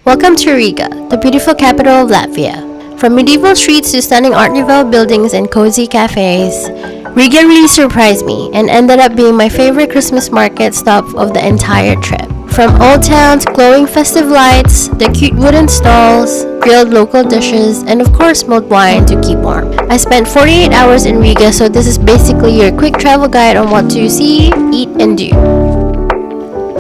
Welcome to Riga, the beautiful capital of Latvia. From medieval streets to stunning Art Nouveau buildings and cozy cafes, Riga really surprised me and ended up being my favorite Christmas market stop of the entire trip. From Old Town's glowing festive lights, the cute wooden stalls, grilled local dishes, and of course mulled wine to keep warm. I spent 48 hours in Riga, so this is basically your quick travel guide on what to see, eat, and do.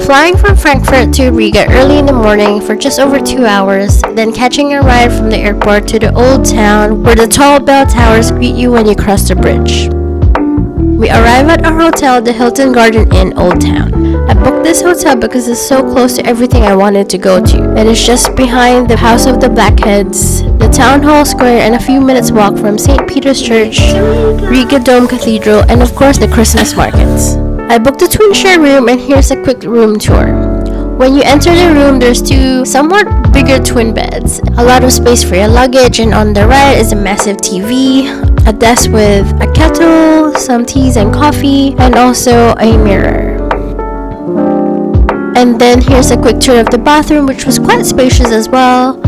Flying from Frankfurt to Riga early in the morning for just over 2 hours, then catching a ride from the airport to the Old Town where the tall bell towers greet you when you cross the bridge. We arrive at our hotel, the Hilton Garden Inn, Old Town. I booked this hotel because it's so close to everything I wanted to go to. It is just behind the House of the Blackheads, the Town Hall Square, and a few minutes walk from St. Peter's Church, Riga Dome Cathedral, and of course the Christmas markets. I booked a twin share room, and here's a quick room tour. When you enter the room, there's two somewhat bigger twin beds, a lot of space for your luggage, and on the right is a massive TV, a desk with a kettle, some teas and coffee, and also a mirror. And then here's a quick tour of the bathroom, which was quite spacious as well.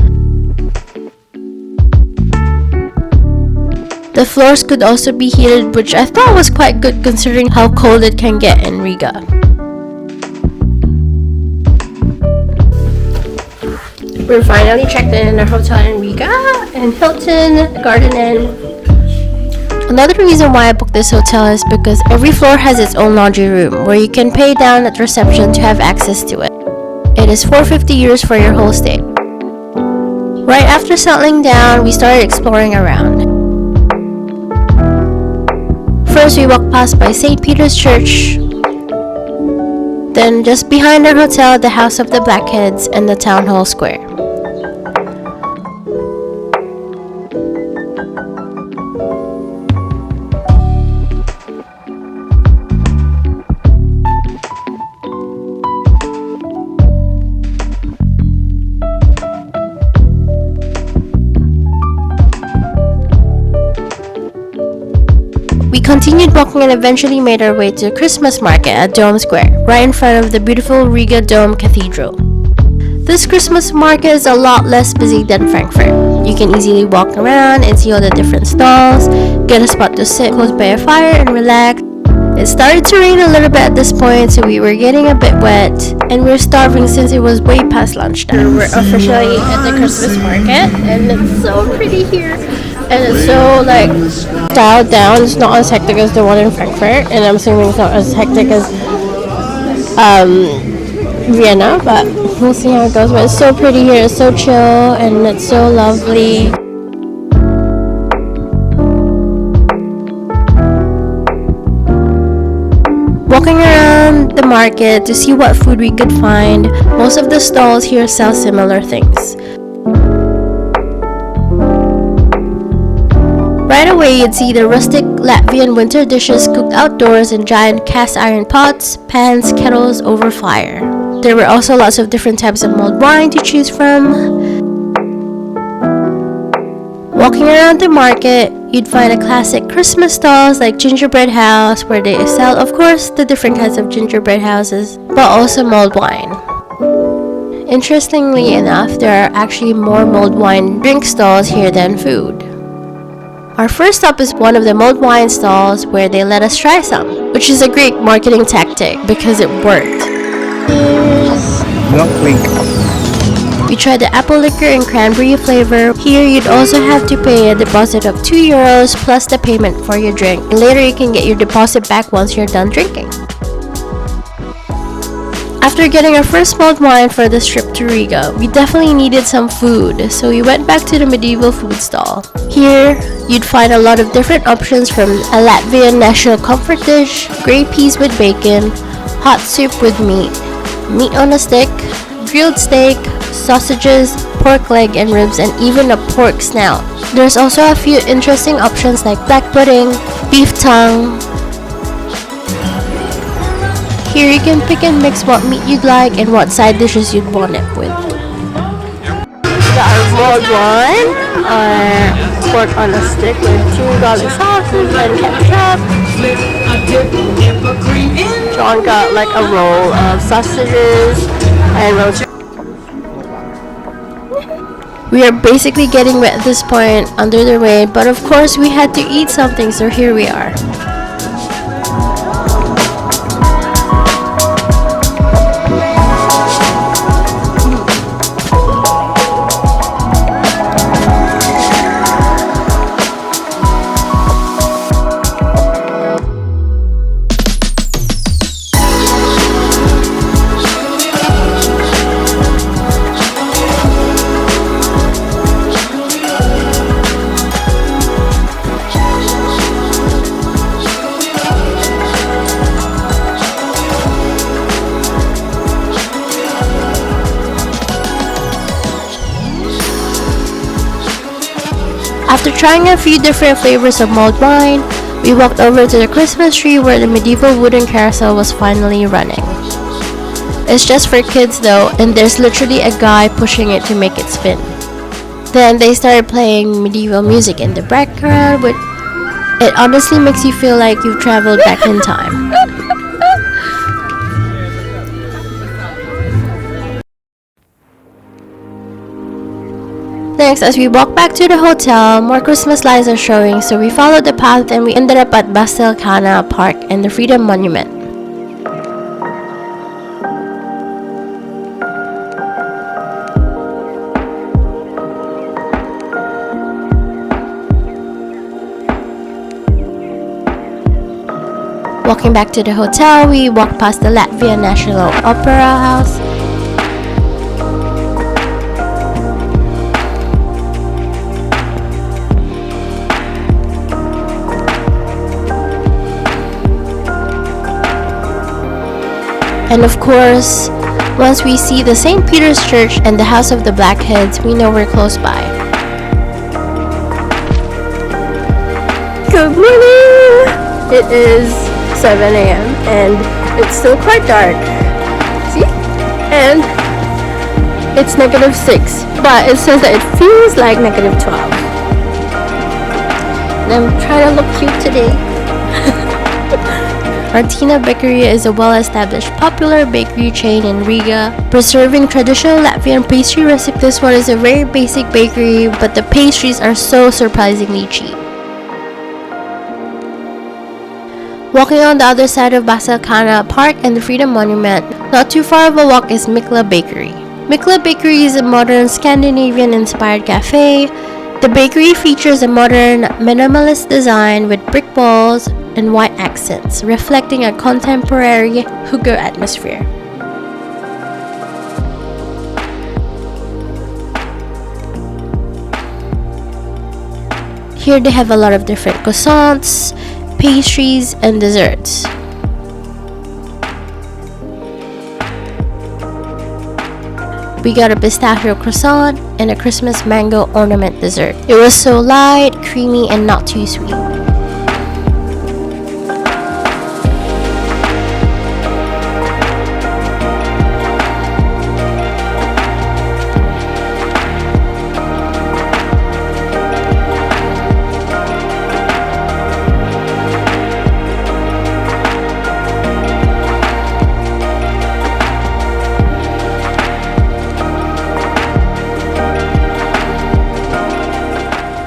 The floors could also be heated, which I thought was quite good considering how cold it can get in Riga. We're finally checked in our hotel in Riga and Hilton Garden Inn. Another reason why I booked this hotel is because every floor has its own laundry room where you can pay down at reception to have access to it. It is €450 for your whole stay. Right after settling down, we started exploring around. First, we walked past by St. Peter's Church. Then, just behind our hotel, the House of the Blackheads and the Town Hall Square. We continued walking and eventually made our way to a Christmas market at Dome Square, right in front of the beautiful Riga Dome Cathedral. This Christmas market is a lot less busy than Frankfurt. You can easily walk around and see all the different stalls, get a spot to sit close by a fire and relax. It started to rain a little bit at this point, so we were getting a bit wet, and we were starving since it was way past lunchtime. We're officially at the Christmas market, and it's so pretty here. And it's so dialed down. It's not as hectic as the one in Frankfurt, and I'm assuming it's not as hectic as Vienna, but we'll see how it goes. But it's so pretty here. It's so chill and it's so lovely. Walking around the market to see what food we could find, most of the stalls here sell similar things. Right away, you'd see the rustic Latvian winter dishes cooked outdoors in giant cast iron pots, pans, kettles over fire. There were also lots of different types of mulled wine to choose from. Walking around the market, you'd find a classic Christmas stalls like Gingerbread House, where they sell, of course, the different kinds of gingerbread houses, but also mulled wine. Interestingly enough, there are actually more mulled wine drink stalls here than food. Our first stop is one of the mulled wine stalls where they let us try some, which is a great marketing tactic because it worked. We tried the apple liquor and cranberry flavor. Here you'd also have to pay a deposit of €2 plus the payment for your drink. And later you can get your deposit back once you're done drinking. After getting our first mulled wine for this trip to Riga, we definitely needed some food, so we went back to the medieval food stall. Here, you'd find a lot of different options from a Latvian national comfort dish, grey peas with bacon, hot soup with meat, meat on a stick, grilled steak, sausages, pork leg and ribs, and even a pork snout. There's also a few interesting options like black pudding, beef tongue. Here you can pick and mix what meat you'd like and what side dishes you'd want it with. Got our mulled wine, pork on a stick with 2 garlic sauces and ketchup. John got a roll of sausages and roast We are basically getting wet at this point under the rain, but of course we had to eat something, so here we are. After trying a few different flavors of mulled wine, we walked over to the Christmas tree where the medieval wooden carousel was finally running. It's just for kids though, and there's literally a guy pushing it to make it spin. Then they started playing medieval music in the background, but it honestly makes you feel like you've traveled back in time. Next, as we walk back to the hotel, more Christmas lights are showing, so we followed the path and we ended up at Bastejkana Park and the Freedom Monument. Walking back to the hotel, we walked past the Latvia National Opera House. And of course, once we see the St. Peter's Church and the House of the Blackheads, we know we're close by. Good morning! It is 7 a.m. and it's still quite dark. See? And it's -6, but it says that it feels like -12. And I'm trying to look cute today. Rigensis Bakery is a well-established popular bakery chain in Riga, preserving traditional Latvian pastry recipes. This one is a very basic bakery, but the pastries are so surprisingly cheap. Walking on the other side of Bastejkana Park and the Freedom Monument, not too far of a walk is Michelin Bakery. Michelin Bakery is a modern Scandinavian-inspired cafe. The bakery features a modern, minimalist design with brick walls and white accents, reflecting a contemporary hygge atmosphere. Here they have a lot of different croissants, pastries, and desserts. We got a pistachio croissant and a Christmas mango ornament dessert. It was so light, creamy, and not too sweet.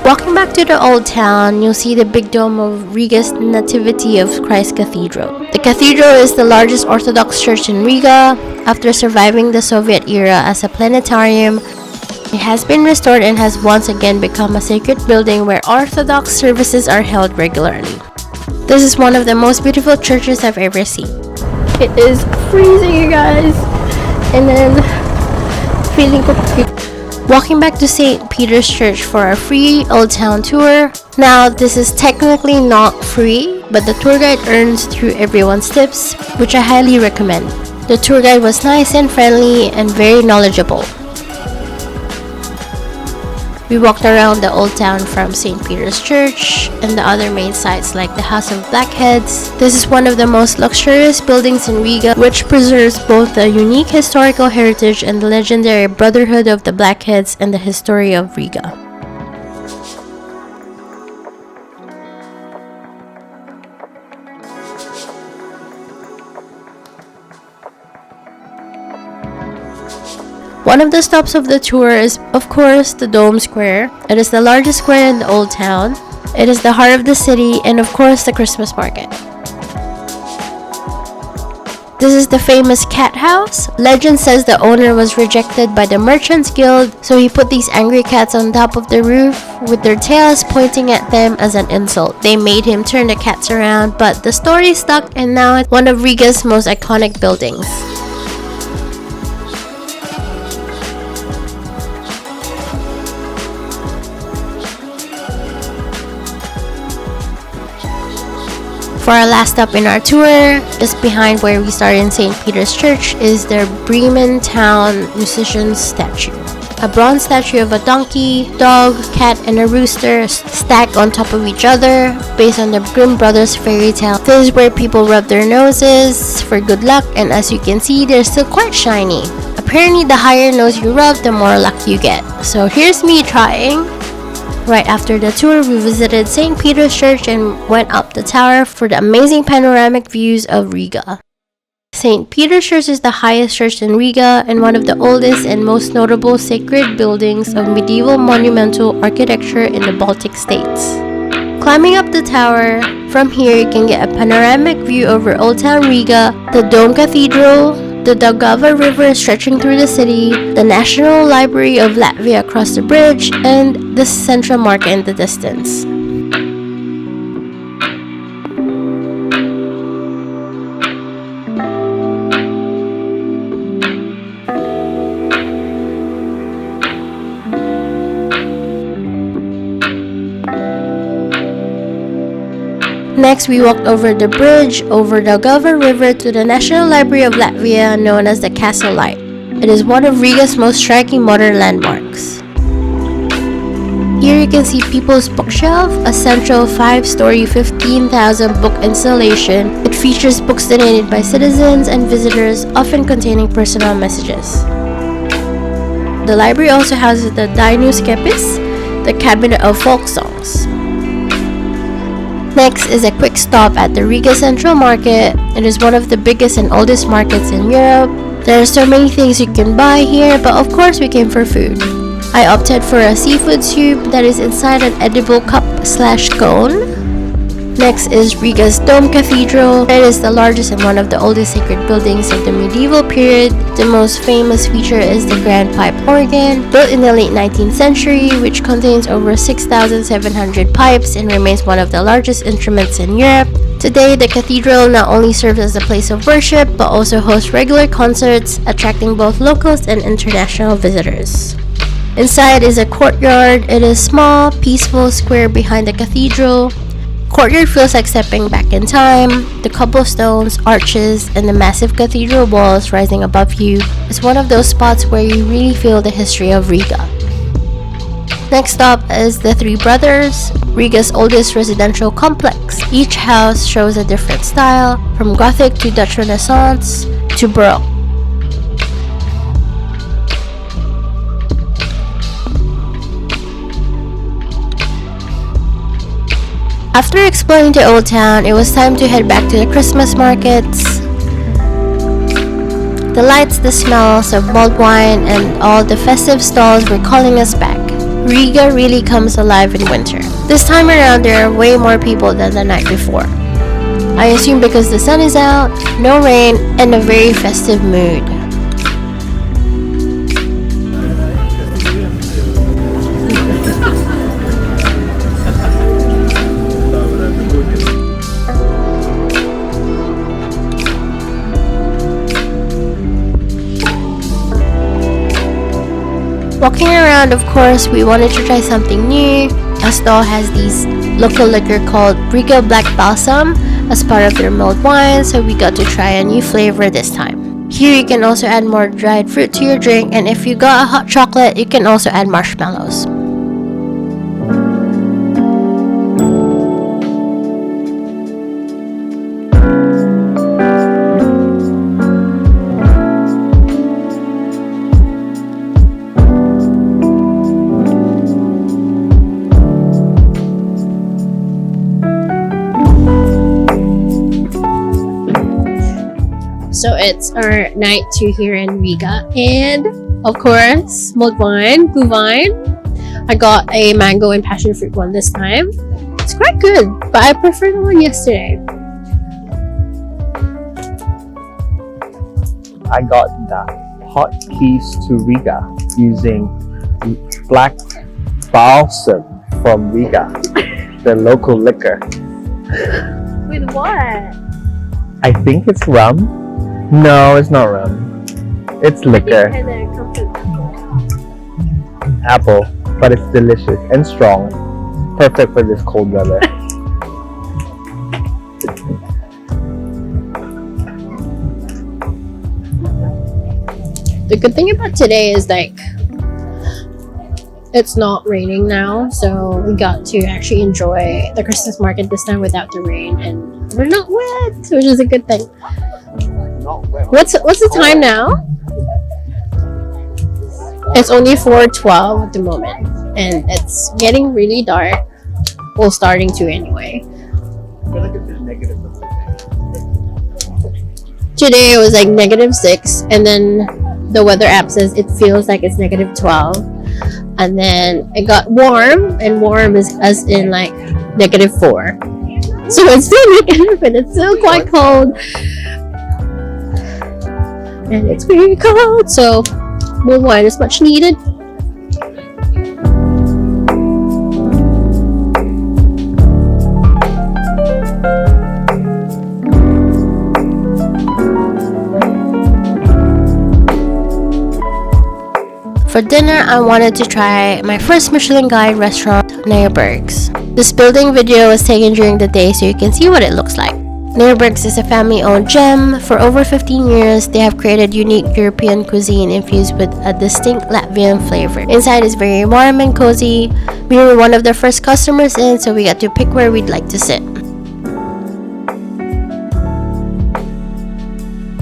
Walking back to the old town, you'll see the big dome of Riga's Nativity of Christ Cathedral. The cathedral is the largest Orthodox church in Riga. After surviving the Soviet era as a planetarium, it has been restored and has once again become a sacred building where Orthodox services are held regularly. This is one of the most beautiful churches I've ever seen. It is freezing, you guys, and then feeling cute. Walking back to St. Peter's Church for our free Old Town tour. Now, this is technically not free, but the tour guide earns through everyone's tips, which I highly recommend. The tour guide was nice and friendly and very knowledgeable. We walked around the old town from St. Peter's Church and the other main sites like the House of Blackheads. This is one of the most luxurious buildings in Riga, which preserves both the unique historical heritage and the legendary Brotherhood of the Blackheads and the history of Riga. One of the stops of the tour is, of course, the Dome Square. It is the largest square in the Old Town. It is the heart of the city, and of course, the Christmas market. This is the famous cat house. Legend says the owner was rejected by the Merchants Guild, so he put these angry cats on top of the roof with their tails pointing at them as an insult. They made him turn the cats around, but the story stuck, and now it's one of Riga's most iconic buildings. For our last stop in our tour, just behind where we started in St. Peter's Church, is the Bremen town musician's statue. A bronze statue of a donkey, dog, cat, and a rooster stacked on top of each other based on the Grimm brothers fairy tale. This is where people rub their noses for good luck, and as you can see, they're still quite shiny. Apparently, the higher nose you rub, the more luck you get. So here's me trying. Right after the tour, we visited St. Peter's Church and went up the tower for the amazing panoramic views of Riga. St. Peter's Church is the highest church in Riga and one of the oldest and most notable sacred buildings of medieval monumental architecture in the Baltic states. Climbing up the tower, from here you can get a panoramic view over Old Town Riga, the Dome Cathedral, the Daugava River stretching through the city, the National Library of Latvia across the bridge, and the Central Market in the distance. Next, we walked over the bridge over the Daugava River to the National Library of Latvia, known as the Castle Light. It is one of Riga's most striking modern landmarks. Here you can see People's Bookshelf, a central 5-story, 15,000 book installation. It features books donated by citizens and visitors, often containing personal messages. The library also houses the Dainus Kepis, the cabinet of folk songs. Next is a quick stop at the Riga Central Market. It is one of the biggest and oldest markets in Europe. There are so many things you can buy here, but of course we came for food. I opted for a seafood soup that is inside an edible cup/cone. Next is Riga's Dome Cathedral. It is the largest and one of the oldest sacred buildings of the medieval period. The most famous feature is the grand pipe organ, built in the late 19th century, which contains over 6,700 pipes and remains one of the largest instruments in Europe. Today, the cathedral not only serves as a place of worship, but also hosts regular concerts, attracting both locals and international visitors. Inside is a courtyard. It is small, peaceful square behind the cathedral. Courtyard feels like stepping back in time. The cobblestones, arches, and the massive cathedral walls rising above you is one of those spots where you really feel the history of Riga. Next stop is the Three Brothers, Riga's oldest residential complex. Each house shows a different style, from Gothic to Dutch Renaissance to Baroque. After exploring the old town, it was time to head back to the Christmas markets. The lights, the smells of mulled wine, and all the festive stalls were calling us back. Riga really comes alive in winter. This time around, there are way more people than the night before. I assume because the sun is out, no rain, and a very festive mood. Walking around, of course, we wanted to try something new. A stall has these local liquor called Riga Black Balsam as part of their mulled wine, so we got to try a new flavor this time. Here you can also add more dried fruit to your drink, and if you got a hot chocolate, you can also add marshmallows. So it's our night 2 here in Riga, and Of course, mulled wine, blue wine. I got a mango and passion fruit one this time. It's quite good, but I prefer the one yesterday. I got the hot keys to Riga using black balsam from Riga, the local liquor. With what? I think it's rum. No, it's not rum. It's liquor. Apple, but it's delicious and strong. Perfect for this cold weather. The good thing about today is like it's not raining now, so we got to actually enjoy the Christmas market this time without the rain, and we're not wet, which is a good thing. What's the time now? It's only 4:12 at the moment, and it's getting really dark. Well, starting to anyway. Today it was like -6, and then the weather app says it feels like it's -12, and then it got warm, and warm is as in like -4. So it's still negative, but it's still quite cold, and it's very cold. So more wine is much needed. For dinner, I wanted to try my first Michelin guide restaurant, Neirburgs. This building video was taken during the day so you can see what it looks like. Neirburgs is a family-owned gem. For over 15 years, they have created unique European cuisine infused with a distinct Latvian flavor. Inside is very warm and cozy. We were one of their first customers in, so we got to pick where we'd like to sit.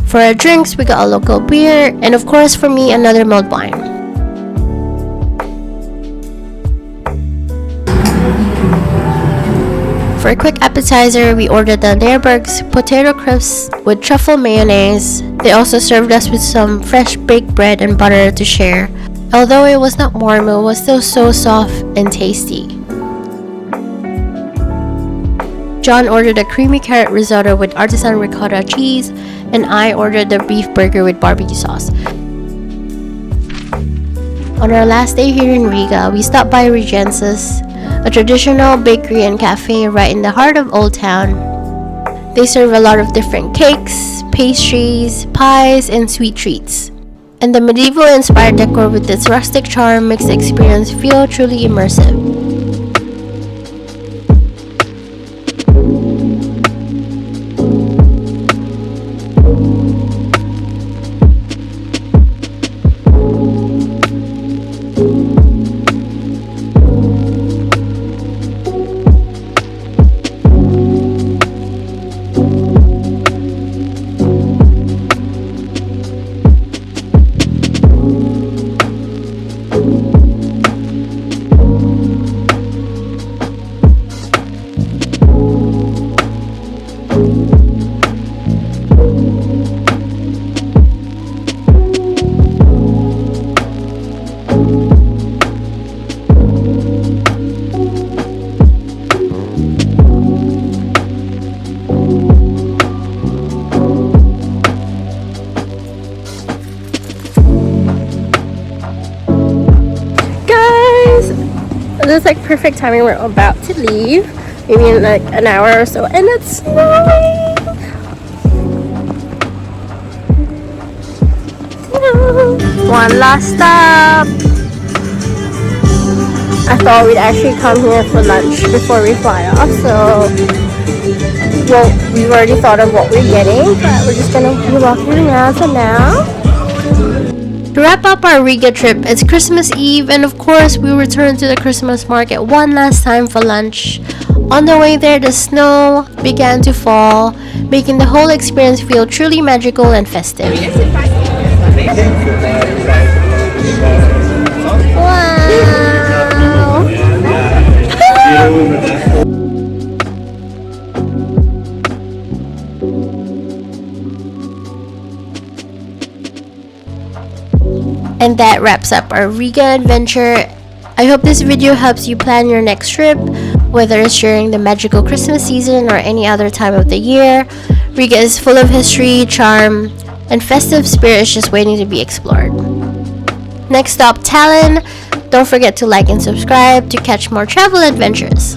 For our drinks, we got a local beer, and of course for me, another mulled wine. For a quick appetizer, we ordered the Neirburgs potato crisps with truffle mayonnaise. They also served us with some fresh baked bread and butter to share. Although it was not warm, it was still so soft and tasty. John ordered a creamy carrot risotto with artisan ricotta cheese, and I ordered the beef burger with barbecue sauce. On our last day here in Riga, we stopped by Rigensis, a traditional bakery and cafe right in the heart of Old Town. They serve a lot of different cakes, pastries, pies, and sweet treats. And the medieval-inspired decor with its rustic charm makes the experience feel truly immersive. This is like perfect timing. We're about to leave, maybe in like an hour or so, and it's snowing. One last stop. I thought we'd actually come here for lunch before we fly off, so well, we've already thought of what we're getting, but we're just gonna be walking around for now. To wrap up our Riga trip, it's Christmas Eve, and of course we returned to the Christmas market one last time for lunch. On the way there, the snow began to fall, making the whole experience feel truly magical and festive. Wow! And that wraps up our Riga adventure. I hope this video helps you plan your next trip, whether it's during the magical Christmas season or any other time of the year. Riga is full of history, charm, and festive spirit is just waiting to be explored. Next stop, Tallinn. Don't forget to like and subscribe to catch more travel adventures.